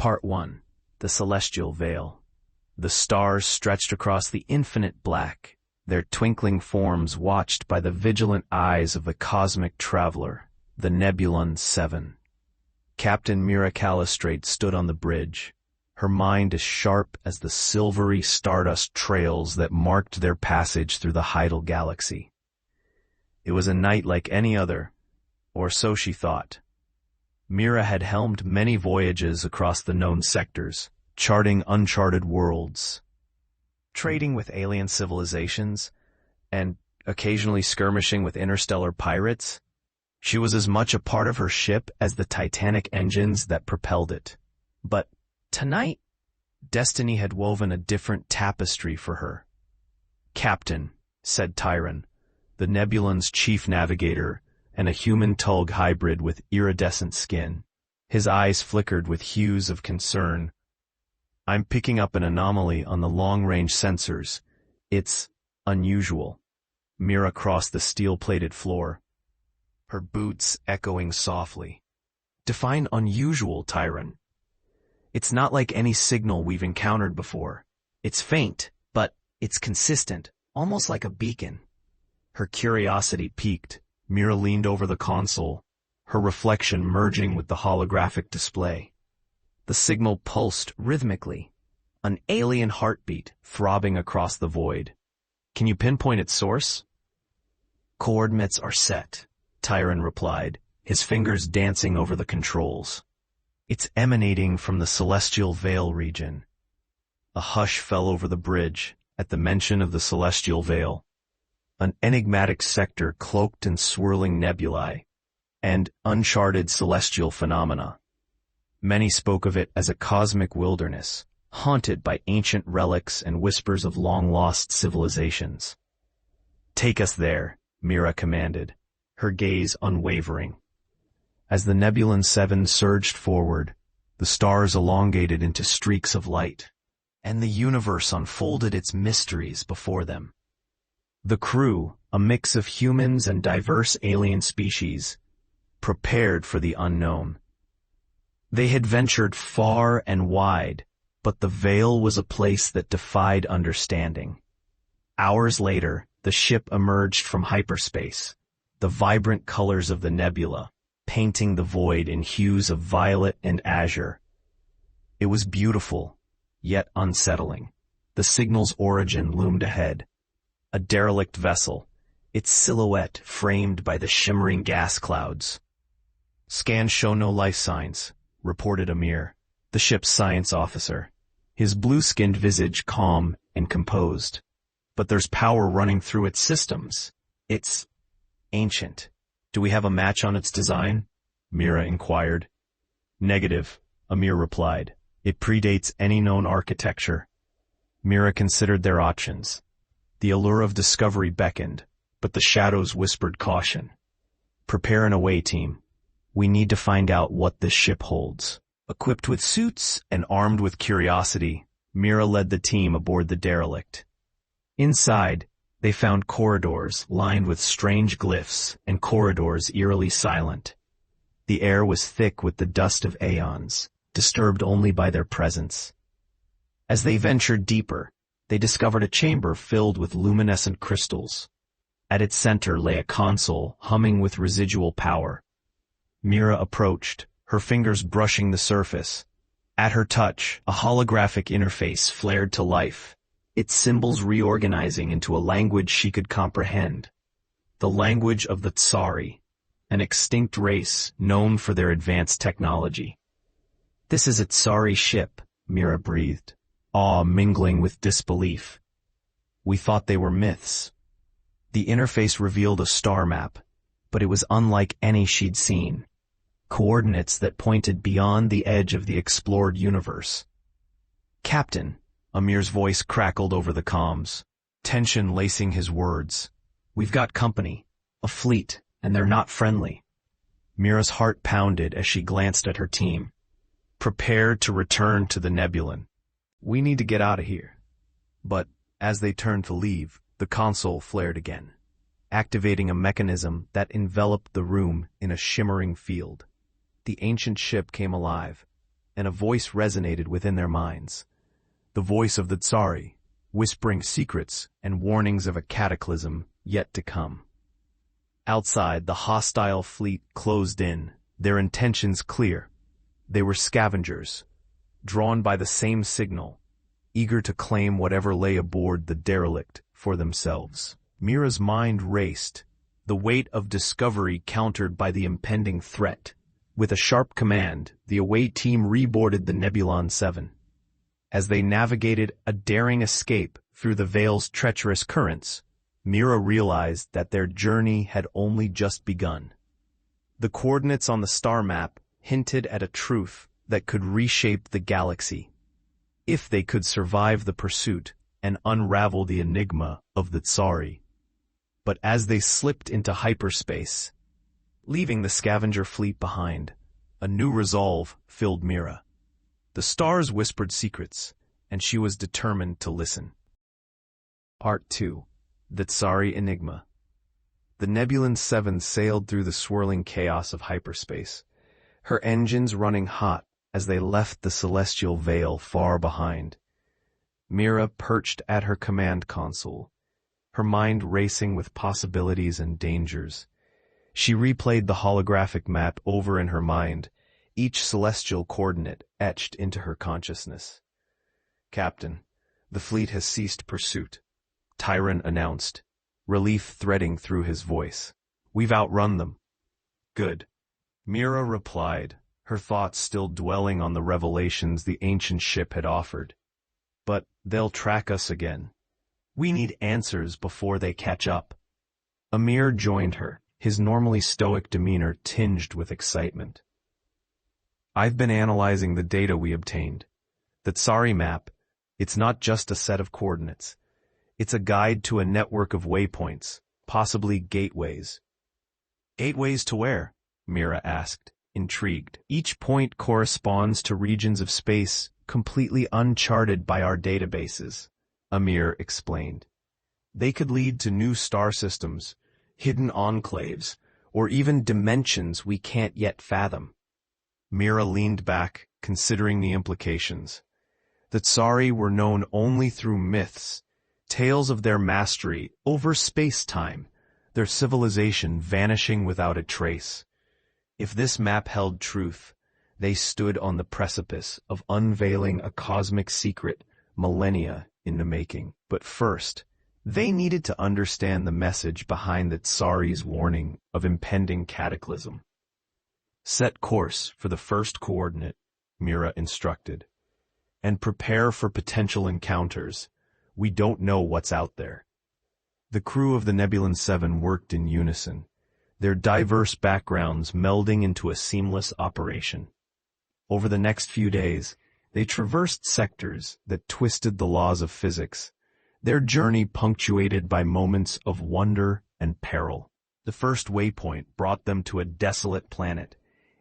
Part 1. The Celestial Veil. The stars stretched across the infinite black, their twinkling forms watched by the vigilant eyes of the cosmic traveler, the Nebulon 7. Captain Mira Callistrate stood on the bridge, her mind as sharp as the silvery stardust trails that marked their passage through the Heidel galaxy. It was a night like any other, or so she thought. Mira had helmed many voyages across the known sectors, charting uncharted worlds, trading with alien civilizations, and occasionally skirmishing with interstellar pirates. She was as much a part of her ship as the titanic engines that propelled it. But tonight, destiny had woven a different tapestry for her. "Captain," said Tyron, the Nebulon's chief navigator, and a human Tulg hybrid with iridescent skin. His eyes flickered with hues of concern. "I'm picking up an anomaly on the long-range sensors. It's unusual." Mira crossed the steel-plated floor, her boots echoing softly. "Define unusual, Tyron." "It's not like any signal we've encountered before. It's faint, but it's consistent, almost like a beacon." Her curiosity piqued. Mira leaned over the console, her reflection merging with the holographic display. The signal pulsed rhythmically, an alien heartbeat throbbing across the void. "Can you pinpoint its source?" "Coordinates are set," Tyron replied, his fingers dancing over the controls. "It's emanating from the Celestial Veil region." A hush fell over the bridge at the mention of the Celestial Veil, an enigmatic sector cloaked in swirling nebulae and uncharted celestial phenomena. Many spoke of it as a cosmic wilderness, haunted by ancient relics and whispers of long-lost civilizations. "Take us there," Mira commanded, her gaze unwavering. As the Nebulon 7 surged forward, the stars elongated into streaks of light, and the universe unfolded its mysteries before them. The crew, a mix of humans and diverse alien species, prepared for the unknown. They had ventured far and wide, but the Veil was a place that defied understanding. Hours later, the ship emerged from hyperspace, the vibrant colors of the nebula, painting the void in hues of violet and azure. It was beautiful, yet unsettling. The signal's origin loomed ahead. A derelict vessel, its silhouette framed by the shimmering gas clouds. "Scans show no life signs," reported Amir, the ship's science officer, his blue-skinned visage calm and composed. "But there's power running through its systems. It's ancient. Do we have a match on its design?" Mira inquired. "Negative," Amir replied. "It predates any known architecture." Mira considered their options. The allure of discovery beckoned, but the shadows whispered caution. "Prepare an away team. We need to find out what this ship holds." Equipped with suits and armed with curiosity, Mira led the team aboard the derelict. Inside, they found corridors lined with strange glyphs and corridors eerily silent. The air was thick with the dust of aeons, disturbed only by their presence. As they ventured deeper, they discovered a chamber filled with luminescent crystals. At its center lay a console humming with residual power. Mira approached, her fingers brushing the surface. At her touch, a holographic interface flared to life, its symbols reorganizing into a language she could comprehend. The language of the Tsari, an extinct race known for their advanced technology. "This is a Tsari ship," Mira breathed, awe mingling with disbelief. "We thought they were myths." The interface revealed a star map, but it was unlike any she'd seen. Coordinates that pointed beyond the edge of the explored universe. "Captain," Amir's voice crackled over the comms, tension lacing his words. "We've got company, a fleet, and they're not friendly." Mira's heart pounded as she glanced at her team, prepared to return to the Nebulon. "We need to get out of here." But as they turned to leave, the console flared again, activating a mechanism that enveloped the room in a shimmering field. The ancient ship came alive, and a voice resonated within their minds. The voice of the Tsari, whispering secrets and warnings of a cataclysm yet to come. Outside, the hostile fleet closed in, their intentions clear. They were scavengers, drawn by the same signal, eager to claim whatever lay aboard the derelict for themselves. Mira's mind raced, the weight of discovery countered by the impending threat. With a sharp command, the away team reboarded the Nebulon 7. As they navigated a daring escape through the Veil's treacherous currents, Mira realized that their journey had only just begun. The coordinates on the star map hinted at a truth that could reshape the galaxy. If they could survive the pursuit and unravel the enigma of the Tsari. But as they slipped into hyperspace, leaving the scavenger fleet behind, a new resolve filled Mira. The stars whispered secrets, and she was determined to listen. Part 2. The Tsari Enigma. The Nebulon 7 sailed through the swirling chaos of hyperspace, her engines running hot as they left the celestial veil far behind. Mira perched at her command console, her mind racing with possibilities and dangers. She replayed the holographic map over in her mind, each celestial coordinate etched into her consciousness. "Captain, the fleet has ceased pursuit," Tyron announced, relief threading through his voice. "We've outrun them." "Good," Mira replied, her thoughts still dwelling on the revelations the ancient ship had offered. "But they'll track us again. We need answers before they catch up." Amir joined her, his normally stoic demeanor tinged with excitement. "I've been analyzing the data we obtained. The Tsari map, it's not just a set of coordinates. It's a guide to a network of waypoints, possibly gateways." "Gateways to where?" Mira asked, intrigued. "Each point corresponds to regions of space completely uncharted by our databases," Amir explained. "They could lead to new star systems, hidden enclaves, or even dimensions we can't yet fathom." Mira leaned back, considering the implications. The Tsari were known only through myths, tales of their mastery over space-time, their civilization vanishing without a trace. If this map held truth, they stood on the precipice of unveiling a cosmic secret millennia in the making. But first, they needed to understand the message behind the Tsari's warning of impending cataclysm. "Set course for the first coordinate," Mira instructed, "and prepare for potential encounters. We don't know what's out there." The crew of the Nebulon 7 worked in unison, their diverse backgrounds melding into a seamless operation. Over the next few days, they traversed sectors that twisted the laws of physics, their journey punctuated by moments of wonder and peril. The first waypoint brought them to a desolate planet,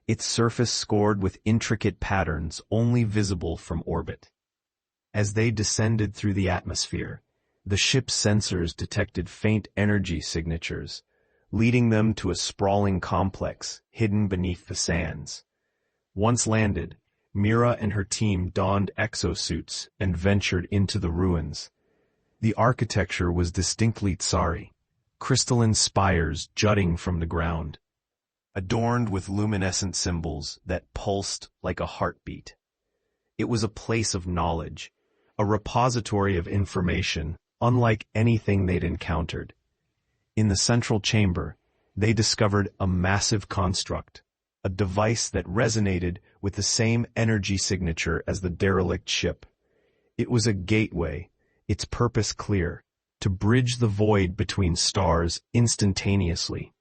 its surface scored with intricate patterns only visible from orbit. As they descended through the atmosphere, the ship's sensors detected faint energy signatures, leading them to a sprawling complex hidden beneath the sands. Once landed, Mira and her team donned exosuits and ventured into the ruins. The architecture was distinctly Tsari, crystalline spires jutting from the ground, adorned with luminescent symbols that pulsed like a heartbeat. It was a place of knowledge, a repository of information unlike anything they'd encountered. In the central chamber, they discovered a massive construct, a device that resonated with the same energy signature as the derelict ship. It was a gateway, its purpose clear, to bridge the void between stars instantaneously.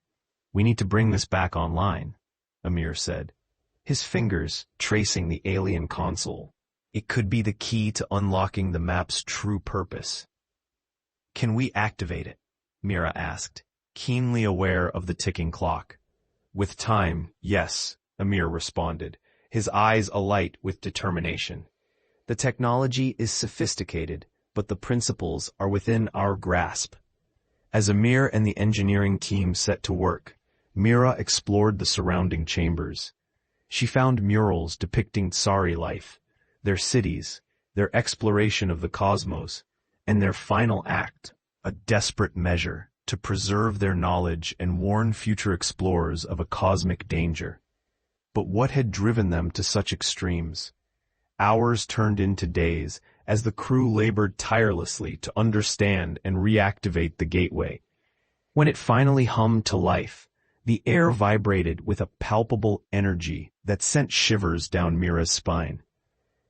"We need to bring this back online," Amir said, his fingers tracing the alien console. "It could be the key to unlocking the map's true purpose." "Can we activate it?" Mira asked, keenly aware of the ticking clock. "With time, yes," Amir responded, his eyes alight with determination. "The technology is sophisticated, but the principles are within our grasp." As Amir and the engineering team set to work, Mira explored the surrounding chambers. She found murals depicting Tsari life, their cities, their exploration of the cosmos, and their final act, a desperate measure to preserve their knowledge and warn future explorers of a cosmic danger. But what had driven them to such extremes? Hours turned into days as the crew labored tirelessly to understand and reactivate the gateway. When it finally hummed to life, the air vibrated with a palpable energy that sent shivers down Mira's spine.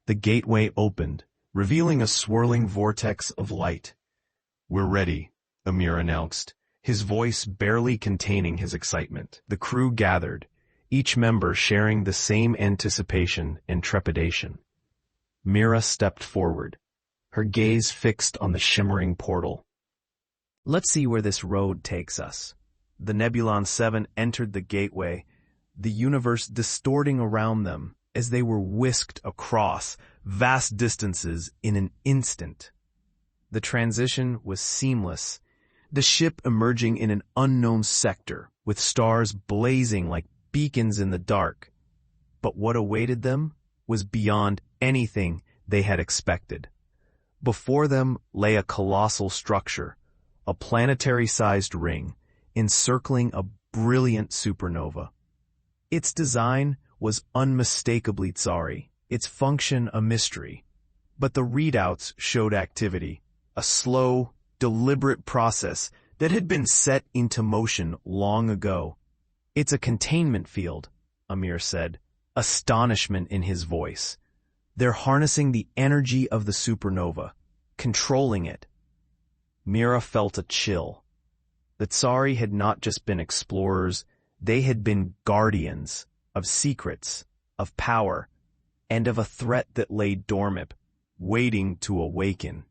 The gateway opened, revealing a swirling vortex of light. "We're ready," Amir announced, his voice barely containing his excitement. The crew gathered, each member sharing the same anticipation and trepidation. Mira stepped forward, her gaze fixed on the shimmering portal. "Let's see where this road takes us." The Nebulon 7 entered the gateway, the universe distorting around them as they were whisked across vast distances in an instant. The transition was seamless, the ship emerging in an unknown sector with stars blazing like beacons in the dark. But what awaited them was beyond anything they had expected. Before them lay a colossal structure, a planetary-sized ring, encircling a brilliant supernova. Its design was unmistakably Tsari, its function a mystery. But the readouts showed activity, a slow, deliberate process that had been set into motion long ago. "It's a containment field," Amir said, astonishment in his voice. "They're harnessing the energy of the supernova, controlling it." Mira felt a chill. The Tsari had not just been explorers, they had been guardians of secrets, of power, and of a threat that lay dormant, waiting to awaken.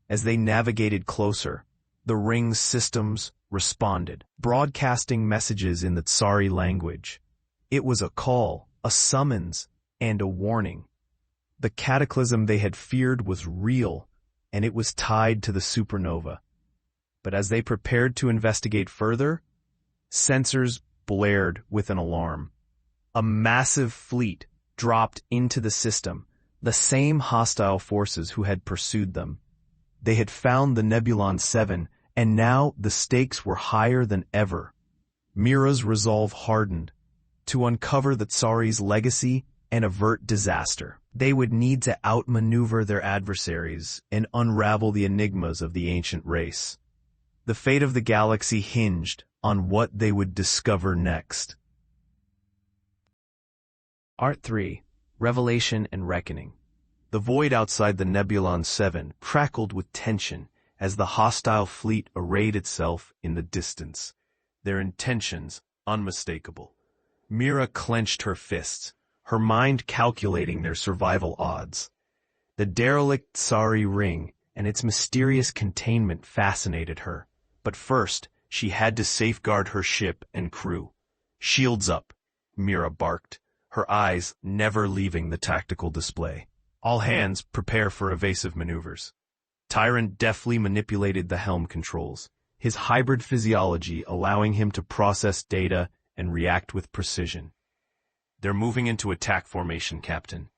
As they navigated closer, the ring's systems responded, broadcasting messages in the Tsari language. It was a call, a summons, and a warning. The cataclysm they had feared was real, and it was tied to the supernova. But as they prepared to investigate further, sensors blared with an alarm. A massive fleet dropped into the system, the same hostile forces who had pursued them. They had found the Nebulon 7, and now the stakes were higher than ever. Mira's resolve hardened. To uncover the Tsari's legacy and avert disaster, they would need to outmaneuver their adversaries and unravel the enigmas of the ancient race. The fate of the galaxy hinged on what they would discover next. Art 3. Revelation and Reckoning. The void outside the Nebulon 7 crackled with tension as the hostile fleet arrayed itself in the distance, their intentions unmistakable. Mira clenched her fists, her mind calculating their survival odds. The derelict Tsari ring and its mysterious containment fascinated her, but first she had to safeguard her ship and crew. "Shields up," Mira barked, her eyes never leaving the tactical display. "All hands prepare for evasive maneuvers." Tyrant deftly manipulated the helm controls, his hybrid physiology allowing him to process data and react with precision. "They're moving into attack formation, Captain."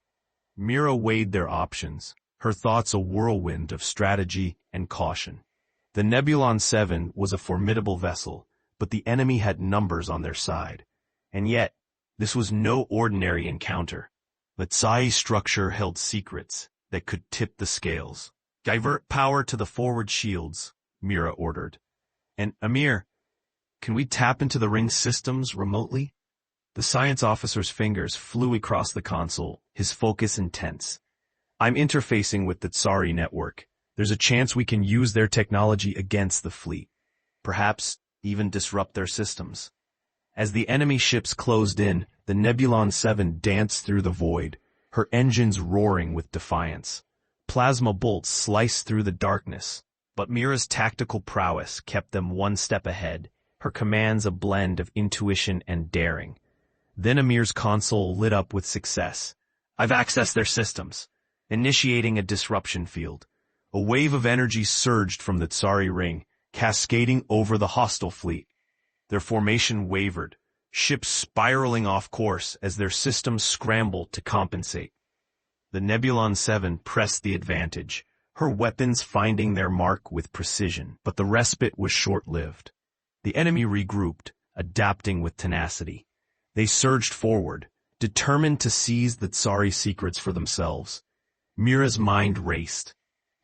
Mira weighed their options, her thoughts a whirlwind of strategy and caution. The Nebulon 7 was a formidable vessel, but the enemy had numbers on their side. And yet, this was no ordinary encounter. The Tsai structure held secrets that could tip the scales. "Divert power to the forward shields," Mira ordered. "And Amir, can we tap into the ring systems remotely?" The science officer's fingers flew across the console, his focus intense. "I'm interfacing with the Tsari network. There's a chance we can use their technology against the fleet. Perhaps even disrupt their systems." As the enemy ships closed in, the Nebulon 7 danced through the void, her engines roaring with defiance. Plasma bolts sliced through the darkness, but Mira's tactical prowess kept them one step ahead, her commands a blend of intuition and daring. Then Amir's console lit up with success. "I've accessed their systems," initiating a disruption field. A wave of energy surged from the Tsari ring, cascading over the hostile fleet. Their formation wavered, ships spiraling off course as their systems scrambled to compensate. The Nebulon 7 pressed the advantage, her weapons finding their mark with precision, but the respite was short-lived. The enemy regrouped, adapting with tenacity. They surged forward, determined to seize the Tsari's secrets for themselves. Mira's mind raced.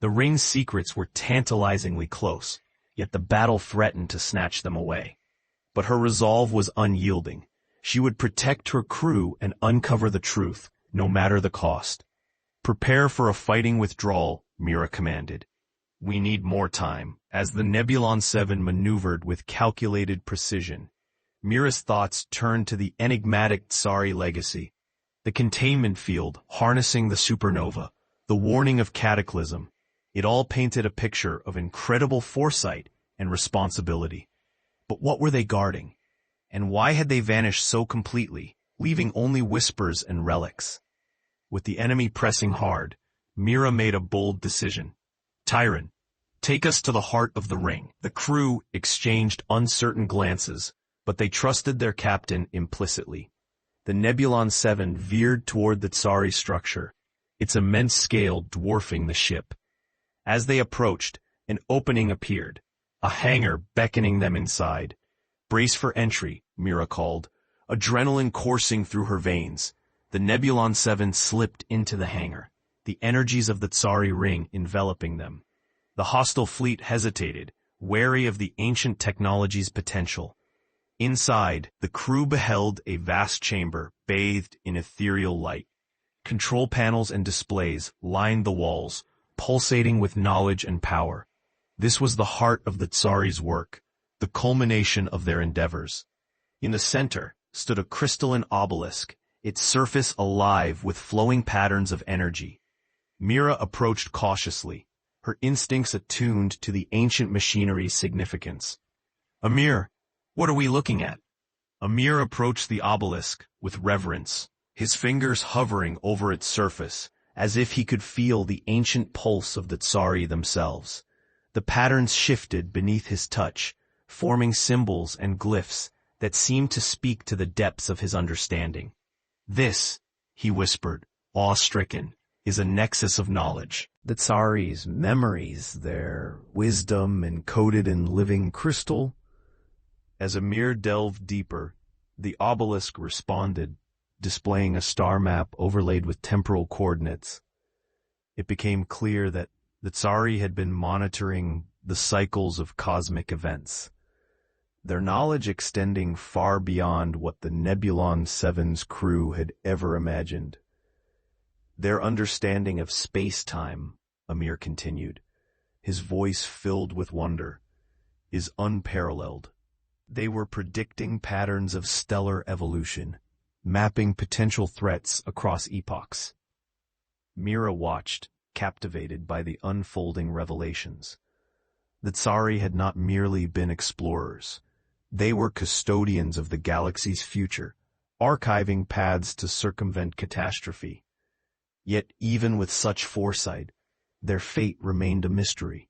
The ring's secrets were tantalizingly close, yet the battle threatened to snatch them away. But her resolve was unyielding. She would protect her crew and uncover the truth, no matter the cost. "Prepare for a fighting withdrawal," Mira commanded. "We need more time." As the Nebulon 7 maneuvered with calculated precision, Mira's thoughts turned to the enigmatic Tsari legacy. The containment field, harnessing the supernova, the warning of cataclysm. It all painted a picture of incredible foresight and responsibility. But what were they guarding? And why had they vanished so completely, leaving only whispers and relics? With the enemy pressing hard, Mira made a bold decision. "Tyron, take us to the heart of the ring." The crew exchanged uncertain glances, but they trusted their captain implicitly. The Nebulon 7 veered toward the Tsari structure, its immense scale dwarfing the ship. As they approached, an opening appeared, a hangar beckoning them inside. "Brace for entry," Mira called, adrenaline coursing through her veins. The Nebulon 7 slipped into the hangar, the energies of the Tsari ring enveloping them. The hostile fleet hesitated, wary of the ancient technology's potential. Inside, the crew beheld a vast chamber bathed in ethereal light. Control panels and displays lined the walls, pulsating with knowledge and power. This was the heart of the Tsari's work, the culmination of their endeavors. In the center stood a crystalline obelisk, its surface alive with flowing patterns of energy. Mira approached cautiously, her instincts attuned to the ancient machinery's significance. "Amir, what are we looking at?" Amir approached the obelisk with reverence, his fingers hovering over its surface, as if he could feel the ancient pulse of the Tsari themselves. The patterns shifted beneath his touch, forming symbols and glyphs that seemed to speak to the depths of his understanding. "This," he whispered, awe-stricken, "is a nexus of knowledge." The Tsari's memories, their wisdom encoded in living crystal. As Amir delved deeper, the obelisk responded, displaying a star map overlaid with temporal coordinates. It became clear that the Tsari had been monitoring the cycles of cosmic events, their knowledge extending far beyond what the Nebulon 7's crew had ever imagined. Their understanding of space-time, Amir continued, his voice filled with wonder, is unparalleled. They were predicting patterns of stellar evolution, mapping potential threats across epochs. Mira watched, captivated by the unfolding revelations. The Tsari had not merely been explorers. They were custodians of the galaxy's future, archiving paths to circumvent catastrophe. Yet even with such foresight, their fate remained a mystery.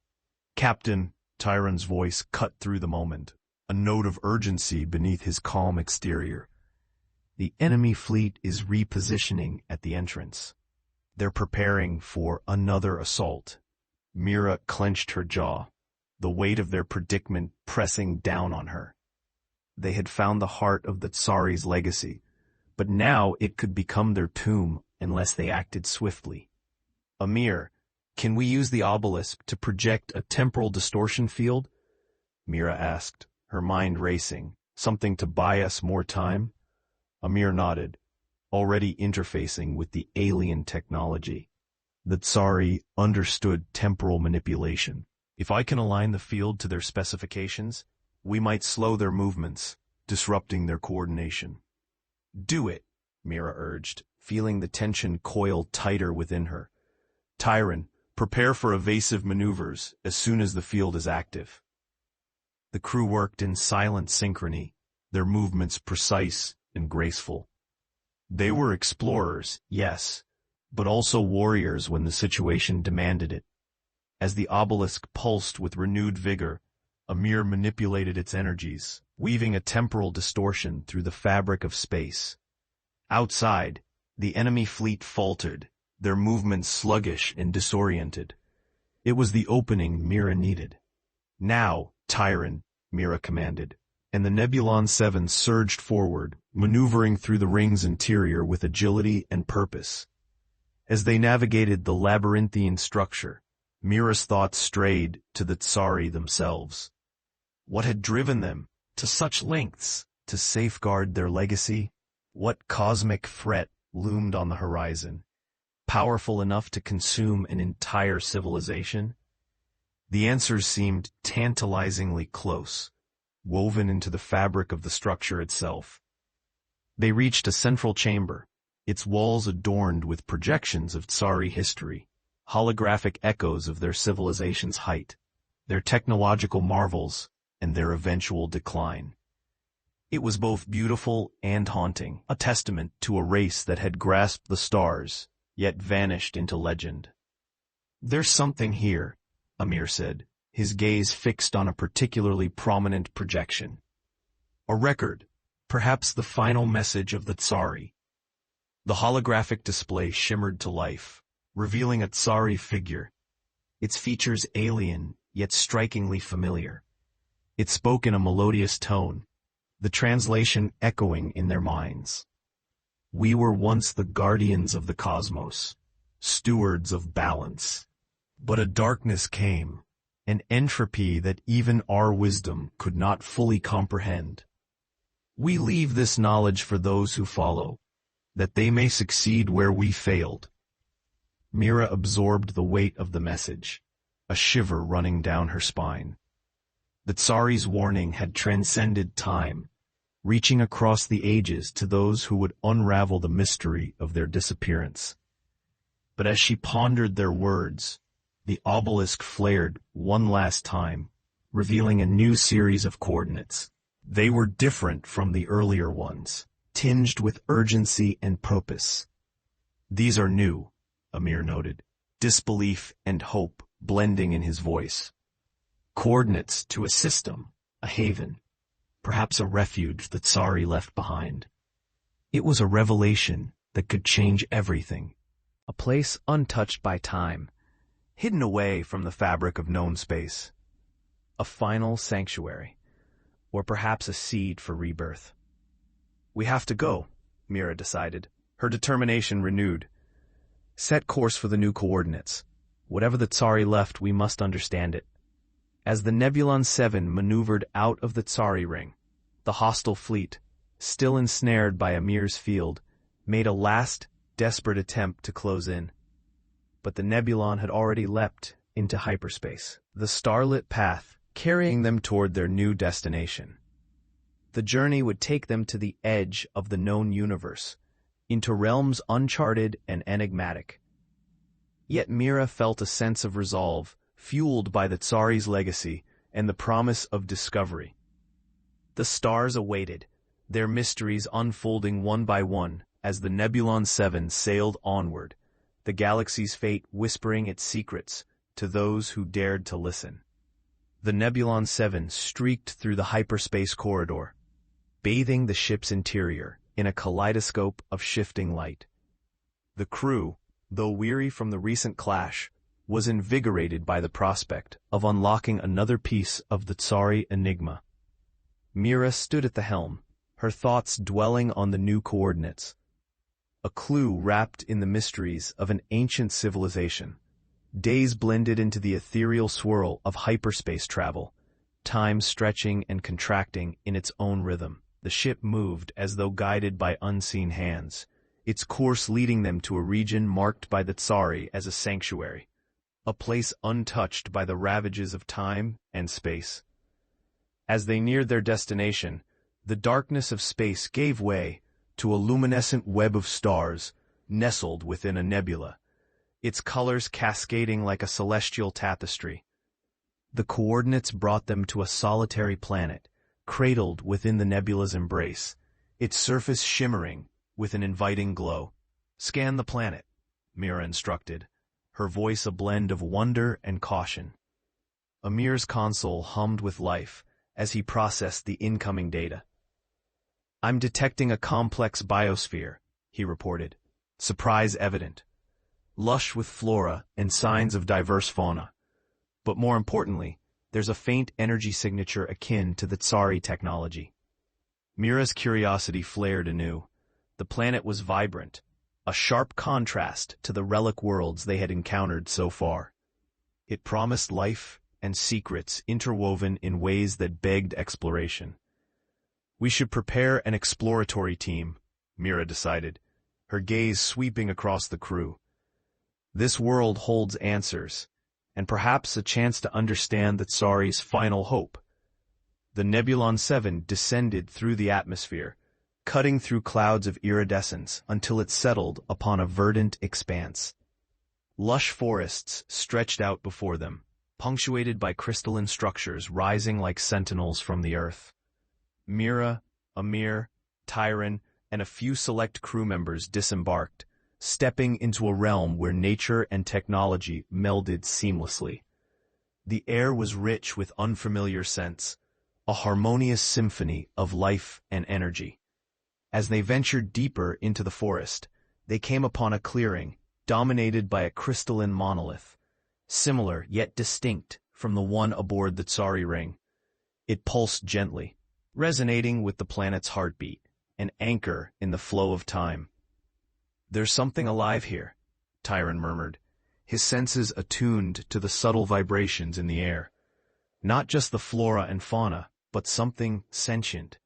"Captain," Tyron's voice cut through the moment, a note of urgency beneath his calm exterior. "The enemy fleet is repositioning at the entrance. They're preparing for another assault." Mira clenched her jaw, the weight of their predicament pressing down on her. They had found the heart of the Tsari's legacy, but now it could become their tomb unless they acted swiftly. "Amir, can we use the obelisk to project a temporal distortion field?" Mira asked, her mind racing. "Something to buy us more time?" Amir nodded, already interfacing with the alien technology. The Tsari understood temporal manipulation. "If I can align the field to their specifications, we might slow their movements, disrupting their coordination." "Do it," Mira urged, feeling the tension coil tighter within her. "Tyron, prepare for evasive maneuvers as soon as the field is active." The crew worked in silent synchrony, their movements precise and graceful. They were explorers, yes, but also warriors when the situation demanded it. As the obelisk pulsed with renewed vigor, Amir manipulated its energies, weaving a temporal distortion through the fabric of space. Outside, the enemy fleet faltered, their movements sluggish and disoriented. It was the opening Mira needed. "Now, Tyran," Mira commanded, and the Nebulon 7 surged forward, maneuvering through the ring's interior with agility and purpose. As they navigated the labyrinthine structure, Mira's thoughts strayed to the Tsari themselves. What had driven them to such lengths to safeguard their legacy? What cosmic threat loomed on the horizon, powerful enough to consume an entire civilization? The answers seemed tantalizingly close, woven into the fabric of the structure itself. They reached a central chamber, its walls adorned with projections of Tsari history, holographic echoes of their civilization's height, their technological marvels, and their eventual decline. It was both beautiful and haunting, a testament to a race that had grasped the stars, yet vanished into legend. "There's something here," Amir said, his gaze fixed on a particularly prominent projection. "A record, perhaps the final message of the Tsari." The holographic display shimmered to life, revealing a Tsari figure, its features alien yet strikingly familiar. It spoke in a melodious tone, the translation echoing in their minds. "We were once the guardians of the cosmos, stewards of balance. But a darkness came, an entropy that even our wisdom could not fully comprehend. We leave this knowledge for those who follow, that they may succeed where we failed." Mira absorbed the weight of the message, a shiver running down her spine. The Tsari's warning had transcended time, reaching across the ages to those who would unravel the mystery of their disappearance. But as she pondered their words, the obelisk flared one last time, revealing a new series of coordinates. They were different from the earlier ones, tinged with urgency and purpose. "These are new," Amir noted, disbelief and hope blending in his voice. "Coordinates to a system, a haven, perhaps a refuge the Tsari left behind." It was a revelation that could change everything. A place untouched by time, hidden away from the fabric of known space. A final sanctuary, or perhaps a seed for rebirth. "We have to go," Mira decided, her determination renewed. "Set course for the new coordinates. Whatever the Tsari left, we must understand it." As the Nebulon 7 maneuvered out of the Tsari ring, the hostile fleet, still ensnared by Amir's field, made a last, desperate attempt to close in. But the Nebulon had already leapt into hyperspace, the starlit path carrying them toward their new destination. The journey would take them to the edge of the known universe, into realms uncharted and enigmatic. Yet Mira felt a sense of resolve, fueled by the Tsari's legacy and the promise of discovery. The stars awaited, their mysteries unfolding one by one as the Nebulon 7 sailed onward, the galaxy's fate whispering its secrets to those who dared to listen. The Nebulon 7 streaked through the hyperspace corridor, bathing the ship's interior in a kaleidoscope of shifting light. The crew, though weary from the recent clash, was invigorated by the prospect of unlocking another piece of the Tsari enigma. Mira stood at the helm, her thoughts dwelling on the new coordinates. A clue wrapped in the mysteries of an ancient civilization. Days blended into the ethereal swirl of hyperspace travel, time stretching and contracting in its own rhythm. The ship moved as though guided by unseen hands, its course leading them to a region marked by the Tsari as a sanctuary, a place untouched by the ravages of time and space. As they neared their destination, the darkness of space gave way to a luminescent web of stars nestled within a nebula, its colors cascading like a celestial tapestry. The coordinates brought them to a solitary planet, cradled within the nebula's embrace, its surface shimmering with an inviting glow. "Scan the planet," Mira instructed, her voice a blend of wonder and caution. Amir's console hummed with life as he processed the incoming data. "I'm detecting a complex biosphere," he reported, surprise evident, lush with flora and signs of diverse fauna. But more importantly, there's a faint energy signature akin to the Tsari technology. Mira's curiosity flared anew. The planet was vibrant, a sharp contrast to the relic worlds they had encountered so far. It promised life and secrets interwoven in ways that begged exploration. "We should prepare an exploratory team," Mira decided, her gaze sweeping across the crew. "This world holds answers, and perhaps a chance to understand the Tsari's final hope." The Nebulon 7 descended through the atmosphere, cutting through clouds of iridescence until it settled upon a verdant expanse. Lush forests stretched out before them, punctuated by crystalline structures rising like sentinels from the earth. Mira, Amir, Tyron, and a few select crew members disembarked, stepping into a realm where nature and technology melded seamlessly. The air was rich with unfamiliar scents, a harmonious symphony of life and energy. As they ventured deeper into the forest, they came upon a clearing dominated by a crystalline monolith, similar yet distinct from the one aboard the Tsari ring. It pulsed gently, resonating with the planet's heartbeat, an anchor in the flow of time. "There's something alive here," Tyron murmured, his senses attuned to the subtle vibrations in the air. Not just the flora and fauna, but something sentient.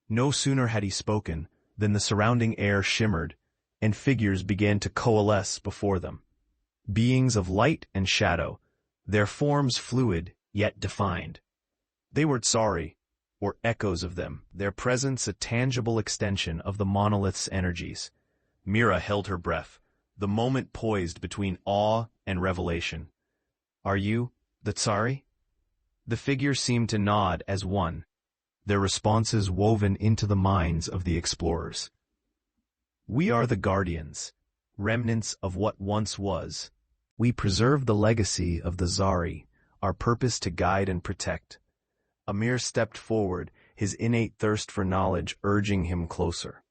No sooner had he spoken than the surrounding air shimmered, and figures began to coalesce before them. Beings of light and shadow, their forms fluid yet defined. They were Tsari, or echoes of them, their presence a tangible extension of the monolith's energies. Mira held her breath, the moment poised between awe and revelation. "Are you the Tsari?" The figures seemed to nod as one, their responses woven into the minds of the explorers. "We are the Guardians, remnants of what once was. We preserve the legacy of the Tsari, our purpose to guide and protect." Amir stepped forward, his innate thirst for knowledge urging him closer.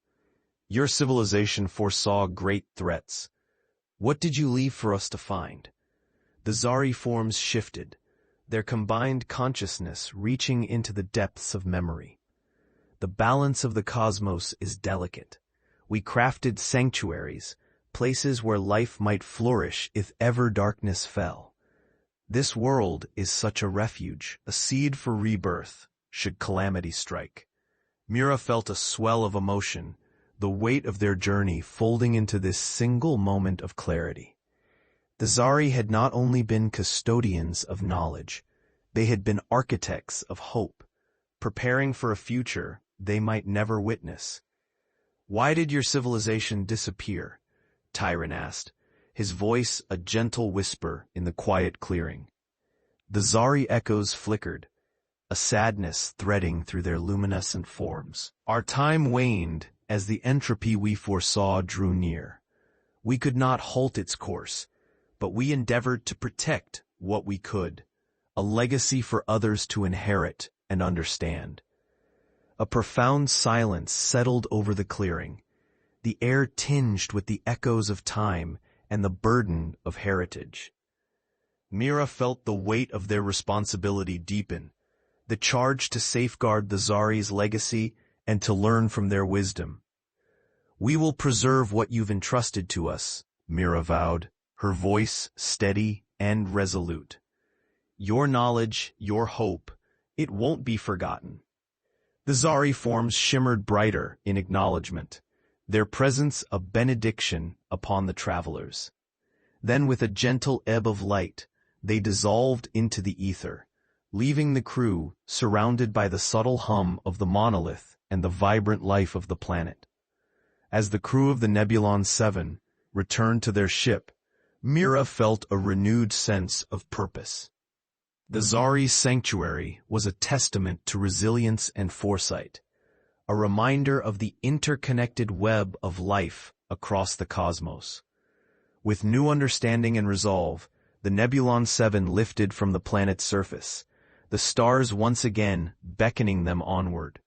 "Your civilization foresaw great threats. What did you leave for us to find?" The Tsari forms shifted, their combined consciousness reaching into the depths of memory. "The balance of the cosmos is delicate. We crafted sanctuaries, places where life might flourish if ever darkness fell. This world is such a refuge, a seed for rebirth, should calamity strike." Mira felt a swell of emotion, the weight of their journey folding into this single moment of clarity. The Tsari had not only been custodians of knowledge, they had been architects of hope, preparing for a future they might never witness. "Why did your civilization disappear?" Tyron asked, his voice a gentle whisper in the quiet clearing. The Tsari echoes flickered, a sadness threading through their luminescent forms. "Our time waned as the entropy we foresaw drew near. We could not halt its course, but we endeavored to protect what we could, a legacy for others to inherit and understand." A profound silence settled over the clearing, the air tinged with the echoes of time and the burden of heritage. Mira felt the weight of their responsibility deepen, the charge to safeguard the Tsari's legacy and to learn from their wisdom. "We will preserve what you've entrusted to us," Mira vowed, her voice steady and resolute. "Your knowledge, your hope, it won't be forgotten." The Tsari forms shimmered brighter in acknowledgement, their presence a benediction upon the travelers. Then with a gentle ebb of light, they dissolved into the ether, leaving the crew surrounded by the subtle hum of the monolith and the vibrant life of the planet. As the crew of the Nebulon 7 returned to their ship, Mira felt a renewed sense of purpose. The Tsari's sanctuary was a testament to resilience and foresight, a reminder of the interconnected web of life across the cosmos. With new understanding and resolve, the Nebulon 7 lifted from the planet's surface, the stars once again beckoning them onward.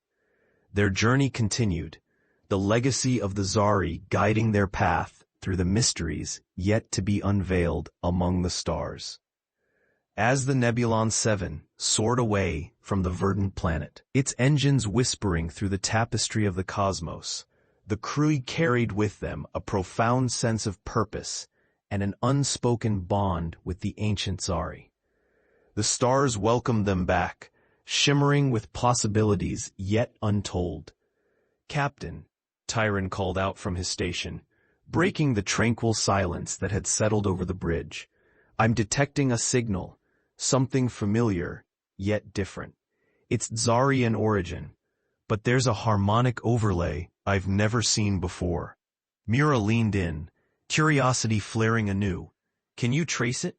Their journey continued, the legacy of the Zari guiding their path through the mysteries yet to be unveiled among the stars. As the Nebulon 7 soared away from the verdant planet, its engines whispering through the tapestry of the cosmos, the crew carried with them a profound sense of purpose and an unspoken bond with the ancient Zari. The stars welcomed them back, shimmering with possibilities yet untold. "Captain," Tyron called out from his station, breaking the tranquil silence that had settled over the bridge. "I'm detecting a signal, something familiar, yet different. It's Zari in origin, but there's a harmonic overlay I've never seen before." Mira leaned in, curiosity flaring anew. "Can you trace it?"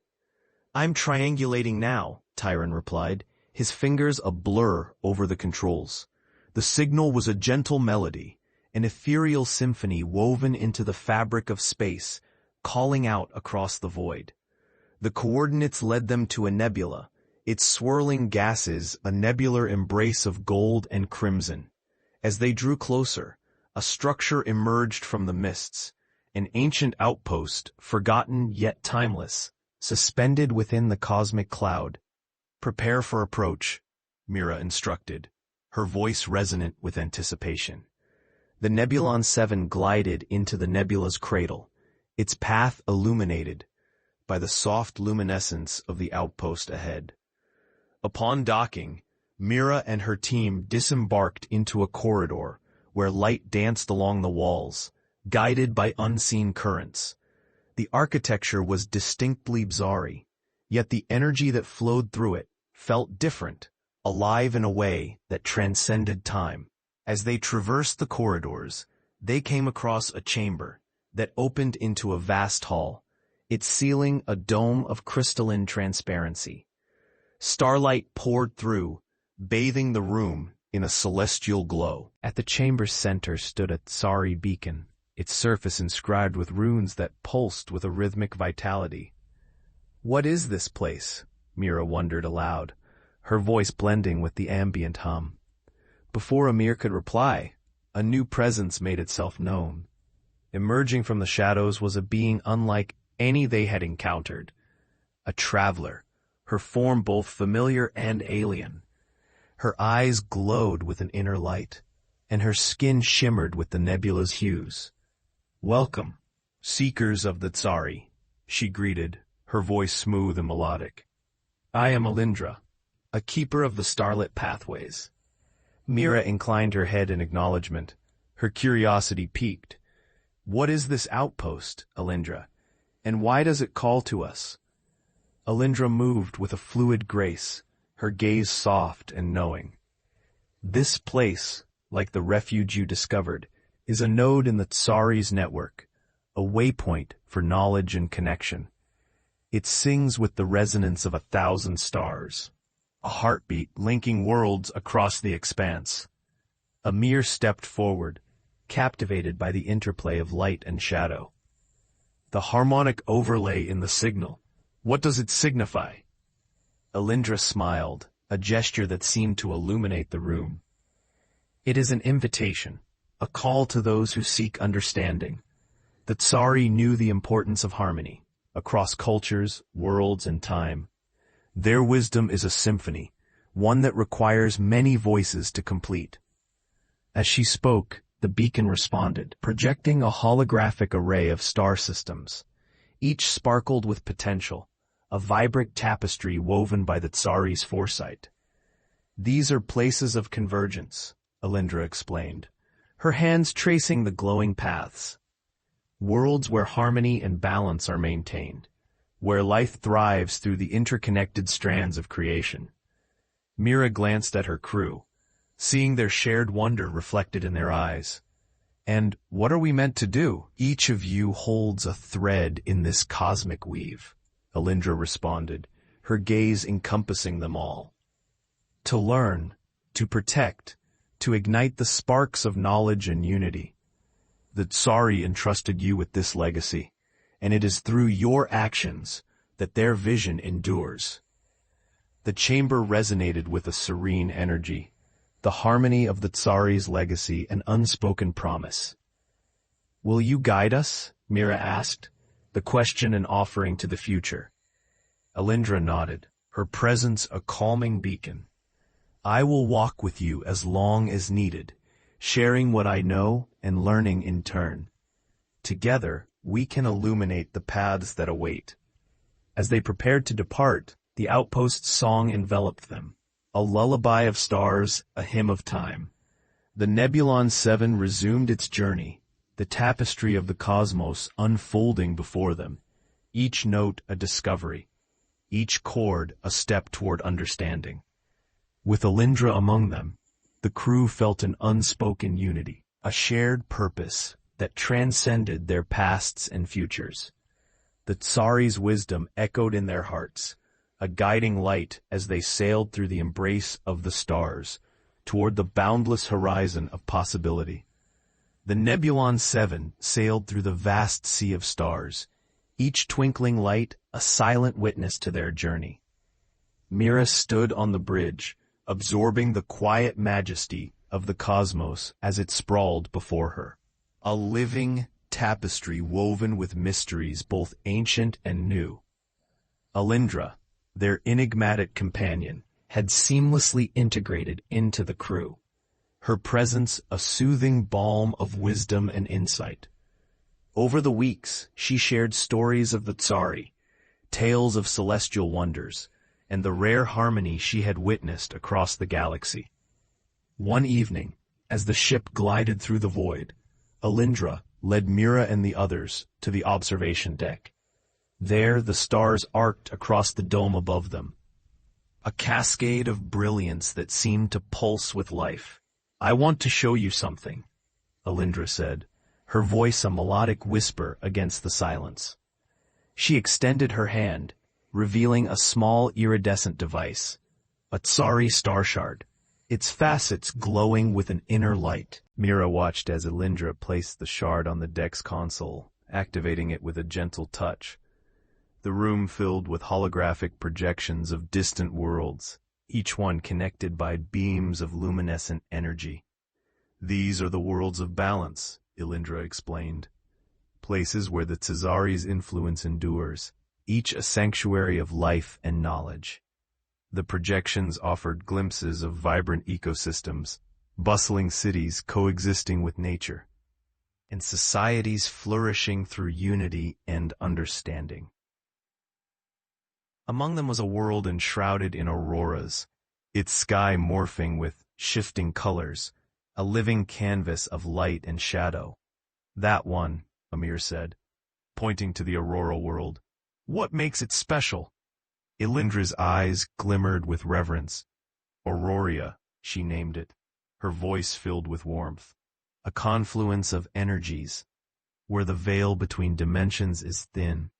"I'm triangulating now," Tyron replied, his fingers a blur over the controls. The signal was a gentle melody, an ethereal symphony woven into the fabric of space, calling out across the void. The coordinates led them to a nebula, its swirling gases a nebular embrace of gold and crimson. As they drew closer, a structure emerged from the mists, an ancient outpost, forgotten yet timeless, suspended within the cosmic cloud. "Prepare for approach," Mira instructed, her voice resonant with anticipation. The Nebulon 7 glided into the nebula's cradle, its path illuminated by the soft luminescence of the outpost ahead. Upon docking, Mira and her team disembarked into a corridor where light danced along the walls, guided by unseen currents. The architecture was distinctly Zari, yet the energy that flowed through it felt different, alive in a way that transcended time. As they traversed the corridors, they came across a chamber that opened into a vast hall, its ceiling a dome of crystalline transparency. Starlight poured through, bathing the room in a celestial glow. At the chamber's center stood a Zari beacon, its surface inscribed with runes that pulsed with a rhythmic vitality. "What is this place?" Mira wondered aloud, her voice blending with the ambient hum. Before Amir could reply, a new presence made itself known. Emerging from the shadows was a being unlike any they had encountered. A traveler, her form both familiar and alien. Her eyes glowed with an inner light, and her skin shimmered with the nebula's hues. "Welcome, seekers of the Zari," she greeted, her voice smooth and melodic. "I am Alindra, a keeper of the starlit pathways." Mira inclined her head in acknowledgement, her curiosity piqued. "What is this outpost, Alindra, and why does it call to us?" Alindra moved with a fluid grace, her gaze soft and knowing. "This place, like the refuge you discovered, is a node in the Zari's network, a waypoint for knowledge and connection. It sings with the resonance of 1,000 stars, a heartbeat linking worlds across the expanse." Amir stepped forward, captivated by the interplay of light and shadow. "The harmonic overlay in the signal, what does it signify?" Alindra smiled, a gesture that seemed to illuminate the room. "It is an invitation, a call to those who seek understanding. The Zari knew the importance of harmony, across cultures, worlds, and time. Their wisdom is a symphony, one that requires many voices to complete." As she spoke, the beacon responded, projecting a holographic array of star systems. Each sparkled with potential, a vibrant tapestry woven by the Zari's foresight. "These are places of convergence," Alindra explained, her hands tracing the glowing paths. "Worlds where harmony and balance are maintained, where life thrives through the interconnected strands of creation." Mira glanced at her crew, seeing their shared wonder reflected in their eyes. "And what are we meant to do?" "Each of you holds a thread in this cosmic weave," Alindra responded, her gaze encompassing them all. "To learn, to protect, to ignite the sparks of knowledge and unity. The Zari entrusted you with this legacy, and it is through your actions that their vision endures." The chamber resonated with a serene energy, the harmony of the Tsari's legacy and unspoken promise. "Will you guide us?" Mira asked, the question an offering to the future. Alindra nodded, her presence a calming beacon. "I will walk with you as long as needed, sharing what I know and learning in turn. Together, we can illuminate the paths that await." As they prepared to depart, the outpost's song enveloped them, a lullaby of stars, a hymn of time. The Nebulon 7 resumed its journey, the tapestry of the cosmos unfolding before them, each note a discovery, each chord a step toward understanding. With Alindra among them, the crew felt an unspoken unity, a shared purpose that transcended their pasts and futures. The Tsari's wisdom echoed in their hearts, a guiding light as they sailed through the embrace of the stars, toward the boundless horizon of possibility. The Nebulon 7 sailed through the vast sea of stars, each twinkling light a silent witness to their journey. Mira stood on the bridge, absorbing the quiet majesty of the cosmos as it sprawled before her. A living tapestry woven with mysteries both ancient and new. Alindra, their enigmatic companion, had seamlessly integrated into the crew, her presence a soothing balm of wisdom and insight. Over the weeks, she shared stories of the Tsari, tales of celestial wonders, and the rare harmony she had witnessed across the galaxy. One evening, as the ship glided through the void, Alindra led Mira and the others to the observation deck. There the stars arced across the dome above them, a cascade of brilliance that seemed to pulse with life. "I want to show you something," Alindra said, her voice a melodic whisper against the silence. She extended her hand, revealing a small iridescent device, a Tsari star shard, its facets glowing with an inner light. Mira watched as Alindra placed the shard on the deck's console, activating it with a gentle touch. The room filled with holographic projections of distant worlds, each one connected by beams of luminescent energy. "These are the worlds of balance," Alindra explained. "Places where the Tsari's influence endures, each a sanctuary of life and knowledge." The projections offered glimpses of vibrant ecosystems, bustling cities coexisting with nature, and societies flourishing through unity and understanding. Among them was a world enshrouded in auroras, its sky morphing with shifting colors, a living canvas of light and shadow. "That one," Amir said, pointing to the auroral world. "What makes it special?" Ilindra's eyes glimmered with reverence. "Auroria," she named it, her voice filled with warmth. "A confluence of energies, where the veil between dimensions is thin."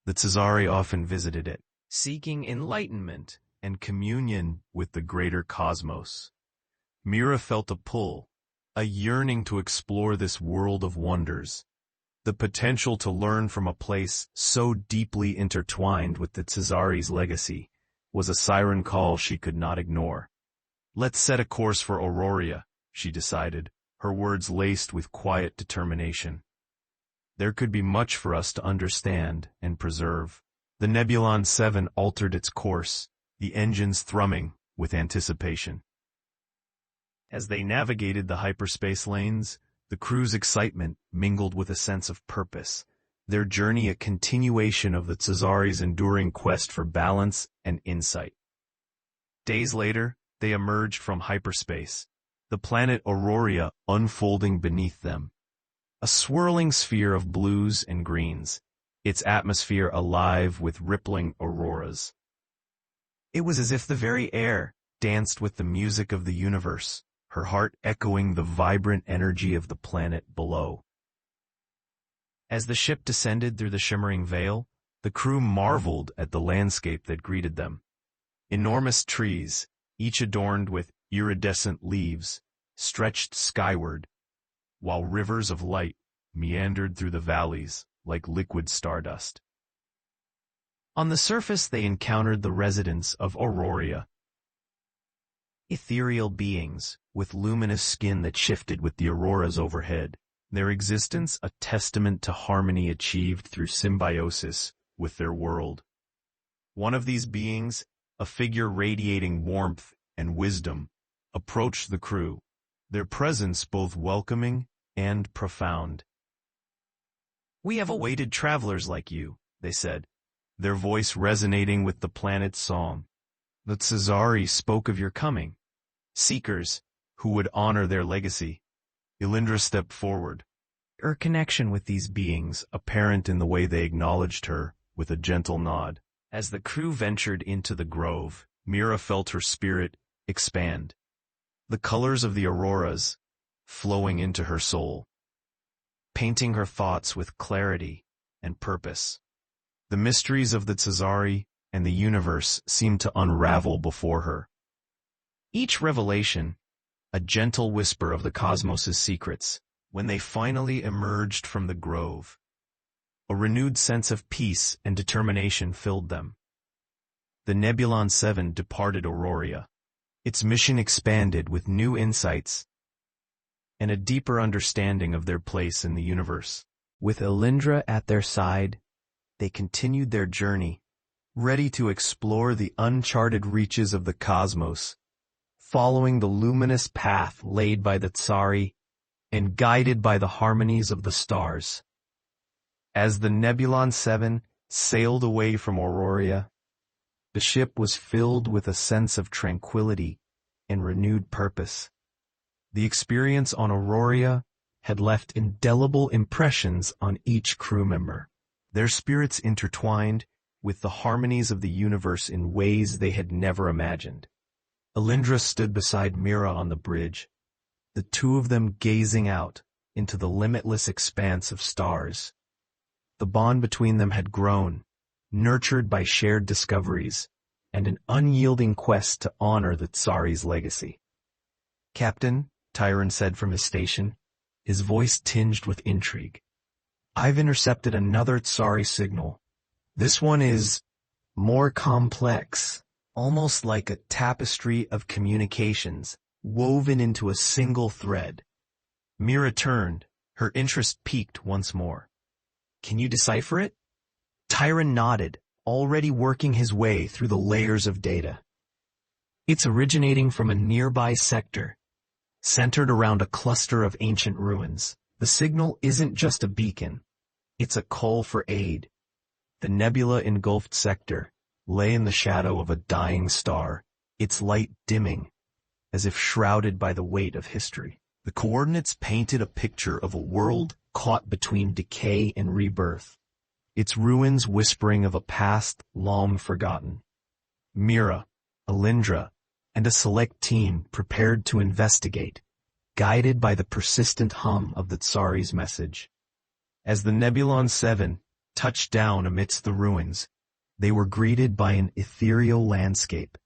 The Tsari often visited it, seeking enlightenment and communion with the greater cosmos. Mira felt a pull, a yearning to explore this world of wonders, the potential to learn from a place so deeply intertwined with the Tsari's legacy was a siren call she could not ignore. "Let's set a course for Auroria," she decided, her words laced with quiet determination. There could be much for us to understand and preserve. The Nebulon 7 altered its course, the engines thrumming with anticipation. As they navigated the hyperspace lanes, the crew's excitement mingled with a sense of purpose, their journey a continuation of the Tsari's enduring quest for balance and insight. Days later, they emerged from hyperspace, the planet Auroria unfolding beneath them. A swirling sphere of blues and greens, its atmosphere alive with rippling auroras. It was as if the very air danced with the music of the universe, her heart echoing the vibrant energy of the planet below. As the ship descended through the shimmering veil, the crew marveled at the landscape that greeted them. Enormous trees, each adorned with iridescent leaves, stretched skyward, while rivers of light meandered through the valleys like liquid stardust. On the surface, they encountered the residents of Auroria. Ethereal beings, with luminous skin that shifted with the auroras overhead, their existence a testament to harmony achieved through symbiosis with their world. One of these beings, a figure radiating warmth and wisdom, approached the crew, their presence both welcoming and profound. "We have awaited travelers like you," they said, their voice resonating with the planet's song. "The Tsezari spoke of your coming, seekers who would honor their legacy." Elindra stepped forward, her connection with these beings apparent in the way they acknowledged her with a gentle nod. As the crew ventured into the grove, Mira felt her spirit expand, the colors of the auroras flowing into her soul, painting her thoughts with clarity and purpose. The mysteries of the Tsezari and the universe seemed to unravel before her. Each revelation, a gentle whisper of the cosmos's secrets. When they finally emerged from the grove, a renewed sense of peace and determination filled them. The Nebulon 7 departed Auroria. Its mission expanded with new insights and a deeper understanding of their place in the universe. With Elindra at their side, they continued their journey, ready to explore the uncharted reaches of the cosmos, following the luminous path laid by the Tsari and guided by the harmonies of the stars. As the Nebulon 7 sailed away from Auroria, the ship was filled with a sense of tranquility and renewed purpose. The experience on Auroria had left indelible impressions on each crew member, their spirits intertwined with the harmonies of the universe in ways they had never imagined. Elindra stood beside Mira on the bridge, the two of them gazing out into the limitless expanse of stars. The bond between them had grown, nurtured by shared discoveries and an unyielding quest to honor the Tsari's legacy. "Captain," Tyron said from his station, his voice tinged with intrigue, "I've intercepted another Tsari signal. This one is more complex, almost like a tapestry of communications woven into a single thread." Mira turned, her interest piqued once more. "Can you decipher it?" Tyron nodded, already working his way through the layers of data. "It's originating from a nearby sector, centered around a cluster of ancient ruins. The signal isn't just a beacon, it's a call for aid." The nebula-engulfed sector lay in the shadow of a dying star, its light dimming, as if shrouded by the weight of history. The coordinates painted a picture of a world caught between decay and rebirth, its ruins whispering of a past long forgotten. Mira, Elindra, and a select team prepared to investigate, guided by the persistent hum of the Tsari's message. As the Nebulon 7 touched down amidst the ruins, they were greeted by an ethereal landscape,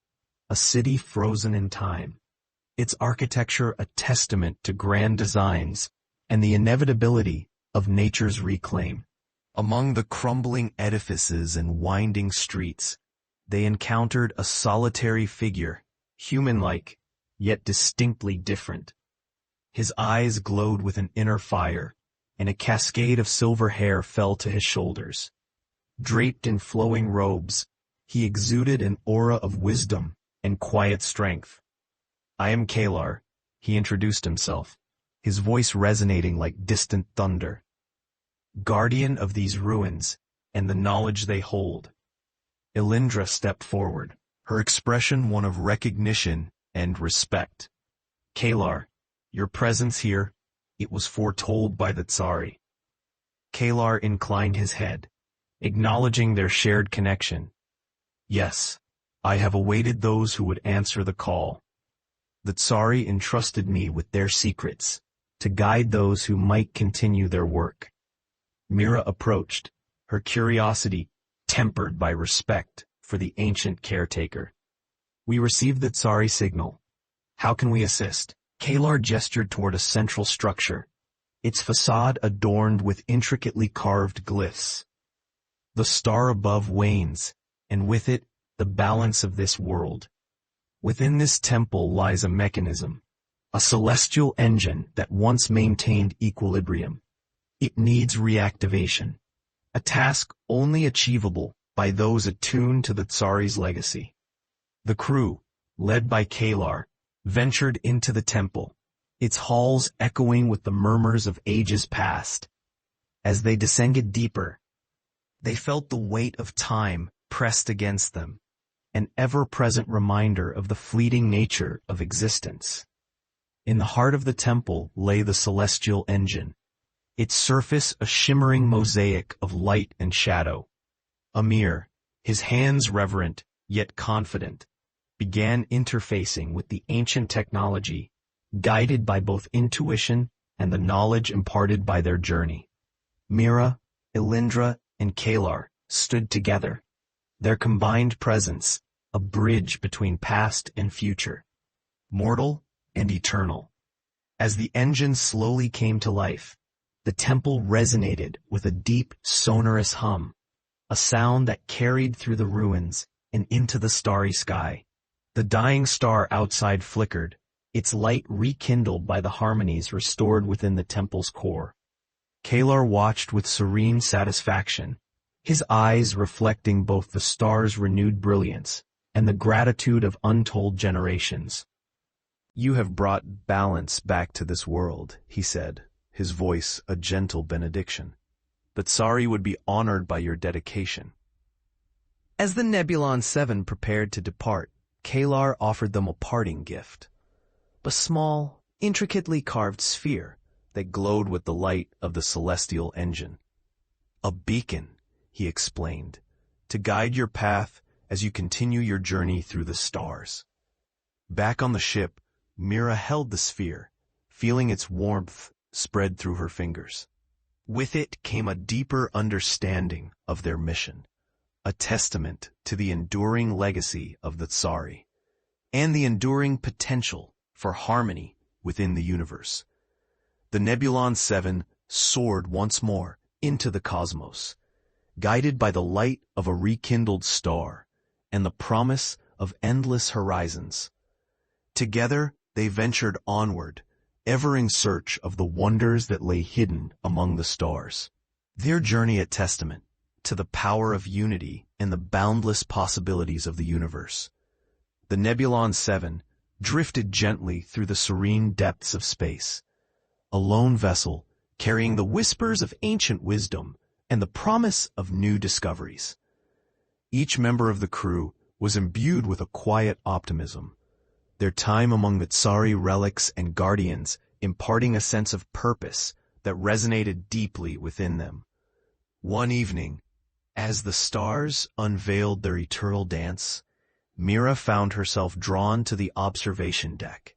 a city frozen in time, its architecture a testament to grand designs and the inevitability of nature's reclaim. Among the crumbling edifices and winding streets, they encountered a solitary figure, human-like, yet distinctly different. His eyes glowed with an inner fire, and a cascade of silver hair fell to his shoulders. Draped in flowing robes, he exuded an aura of wisdom and quiet strength. "I am Kalar," he introduced himself, his voice resonating like distant thunder. "Guardian of these ruins and the knowledge they hold." Elindra stepped forward, her expression one of recognition and respect. "Kalar, your presence here, it was foretold by the Tsari." Kalar inclined his head, acknowledging their shared connection. "Yes, I have awaited those who would answer the call. The Tsari entrusted me with their secrets, to guide those who might continue their work." Mira approached, her curiosity tempered by respect for the ancient caretaker. "We received the Tsari signal. How can we assist?" Kalar gestured toward a central structure, its facade adorned with intricately carved glyphs. "The star above wanes, and with it, the balance of this world. Within this temple lies a mechanism, a celestial engine that once maintained equilibrium. It needs reactivation, a task only achievable by those attuned to the Tsari's legacy. The crew, led by Kalar, ventured into the temple, its halls echoing with the murmurs of ages past. As they descended deeper, they felt the weight of time pressed against them, an ever-present reminder of the fleeting nature of existence. In the heart of the temple lay the celestial engine, its surface a shimmering mosaic of light and shadow. Amir, his hands reverent yet confident, began interfacing with the ancient technology, guided by both intuition and the knowledge imparted by their journey. Mira, Elindra, and Kalar stood together, their combined presence a bridge between past and future, mortal and eternal. As the engine slowly came to life, the temple resonated with a deep, sonorous hum, a sound that carried through the ruins and into the starry sky. The dying star outside flickered, its light rekindled by the harmonies restored within the temple's core. Kalar watched with serene satisfaction, his eyes reflecting both the star's renewed brilliance and the gratitude of untold generations. "You have brought balance back to this world," he said, his voice a gentle benediction. "The Tsari would be honored by your dedication." As the Nebulon 7 prepared to depart, Kalar offered them a parting gift, a small, intricately carved sphere that glowed with the light of the celestial engine. "A beacon," he explained, "to guide your path as you continue your journey through the stars." Back on the ship, Mira held the sphere, feeling its warmth spread through her fingers. With it came a deeper understanding of their mission, a testament to the enduring legacy of the Tsari, and the enduring potential for harmony within the universe. The Nebulon 7 soared once more into the cosmos, guided by the light of a rekindled star and the promise of endless horizons. Together, they ventured onward, ever in search of the wonders that lay hidden among the stars. Their journey a testament to the power of unity and the boundless possibilities of the universe. The Nebulon 7 drifted gently through the serene depths of space, a lone vessel carrying the whispers of ancient wisdom and the promise of new discoveries. Each member of the crew was imbued with a quiet optimism, their time among the Tsari relics and guardians imparting a sense of purpose that resonated deeply within them. One evening, as the stars unveiled their eternal dance, Mira found herself drawn to the observation deck.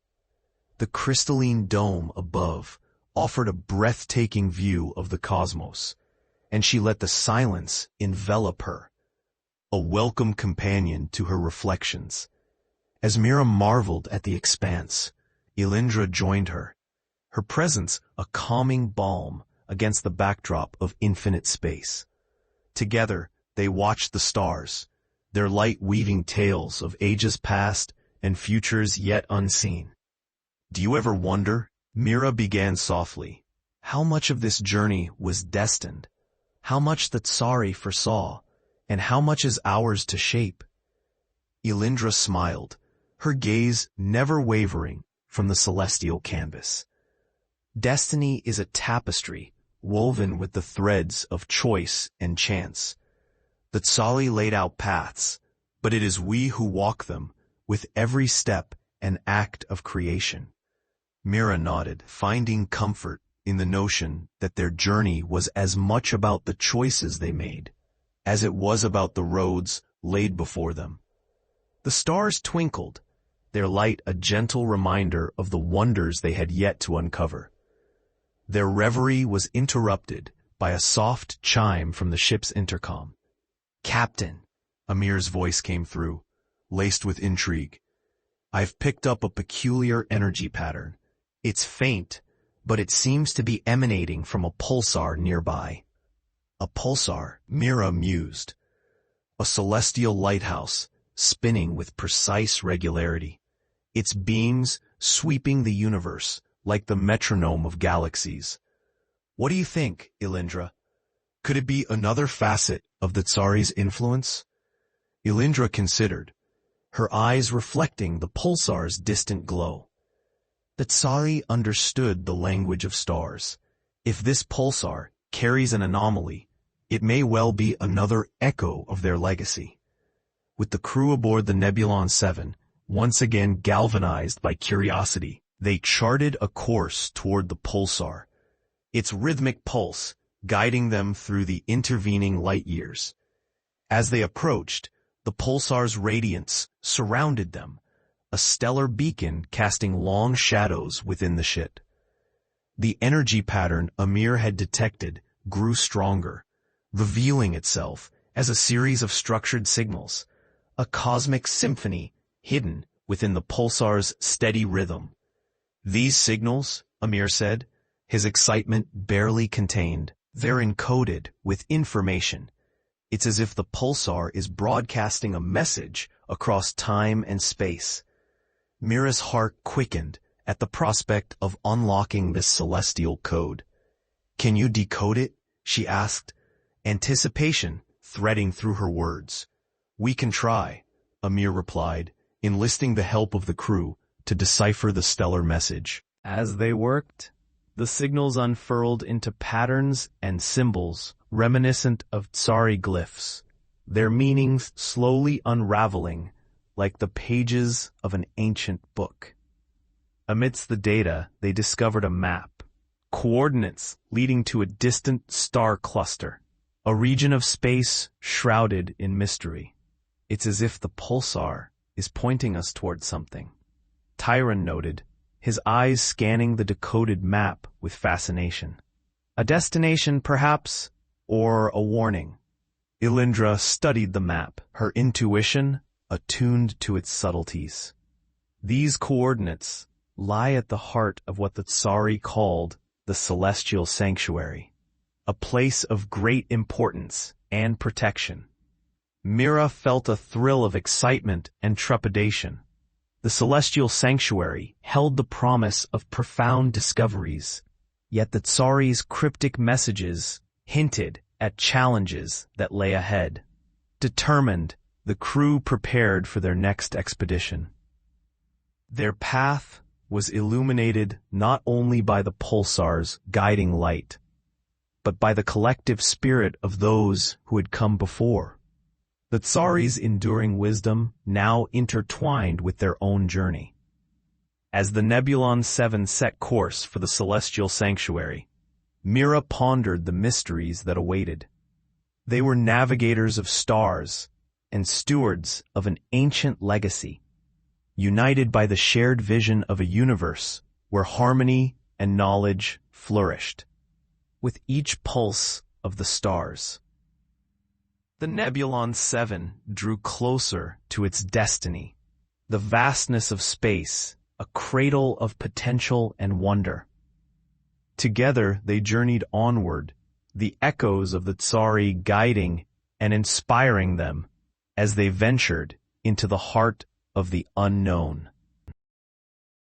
The crystalline dome above offered a breathtaking view of the cosmos, and she let the silence envelop her, a welcome companion to her reflections. As Mira marveled at the expanse, Elindra joined her, her presence a calming balm against the backdrop of infinite space. Together, they watched the stars, their light weaving tales of ages past and futures yet unseen. "Do you ever wonder," Mira began softly, "how much of this journey was destined, how much the Tsari foresaw, and how much is ours to shape?" Elindra smiled, her gaze never wavering from the celestial canvas. "Destiny is a tapestry woven with the threads of choice and chance. The Tsari laid out paths, but it is we who walk them with every step and act of creation." Mira nodded, finding comfort in the notion that their journey was as much about the choices they made as it was about the roads laid before them. The stars twinkled, their light a gentle reminder of the wonders they had yet to uncover. Their reverie was interrupted by a soft chime from the ship's intercom. "Captain," Amir's voice came through, laced with intrigue. "I've picked up a peculiar energy pattern. It's faint, but it seems to be emanating from a pulsar nearby." "A pulsar," Mira mused. a celestial lighthouse spinning with precise regularity, its beams sweeping the universe like the metronome of galaxies. What do you think, Ilindra? Could it be another facet of the Tsari's influence? Ilindra considered, her eyes reflecting the pulsar's distant glow. The Tsari understood the language of stars. If this pulsar carries an anomaly, it may well be another echo of their legacy. With the crew aboard the Nebulon 7, once again galvanized by curiosity, they charted a course toward the pulsar, its rhythmic pulse guiding them through the intervening light years. As they approached, the pulsar's radiance surrounded them, a stellar beacon casting long shadows within the ship. The energy pattern Amir had detected grew stronger, revealing itself as a series of structured signals, a cosmic symphony hidden within the pulsar's steady rhythm. These signals, Amir said, his excitement barely contained, they're encoded with information. It's as if the pulsar is broadcasting a message across time and space. Mira's heart quickened at the prospect of unlocking this celestial code. Can you decode it? She asked, anticipation threading through her words. We can try, Amir replied, enlisting the help of the crew to decipher the stellar message. As they worked, the signals unfurled into patterns and symbols reminiscent of Tsari glyphs, their meanings slowly unraveling like the pages of an ancient book. Amidst the data, they discovered a map, coordinates leading to a distant star cluster, a region of space shrouded in mystery. It's as if the pulsar is pointing us toward something, Tyron noted, his eyes scanning the decoded map with fascination. A destination, perhaps, or a warning. Ilindra studied the map, her intuition attuned to its subtleties. These coordinates lie at the heart of what the Tsari called the Celestial Sanctuary, a place of great importance and protection. Mira felt a thrill of excitement and trepidation. The Celestial Sanctuary held the promise of profound discoveries, yet the Tsari's cryptic messages hinted at challenges that lay ahead. Determined, the crew prepared for their next expedition. Their path was illuminated not only by the pulsar's guiding light, but by the collective spirit of those who had come before. The Tsari's enduring wisdom now intertwined with their own journey. As the Nebulon 7 set course for the Celestial Sanctuary, Mira pondered the mysteries that awaited. They were navigators of stars and stewards of an ancient legacy, united by the shared vision of a universe where harmony and knowledge flourished. With each pulse of the stars, the Nebulon 7 drew closer to its destiny, the vastness of space, a cradle of potential and wonder. Together they journeyed onward, the echoes of the Tsari guiding and inspiring them as they ventured into the heart of the unknown.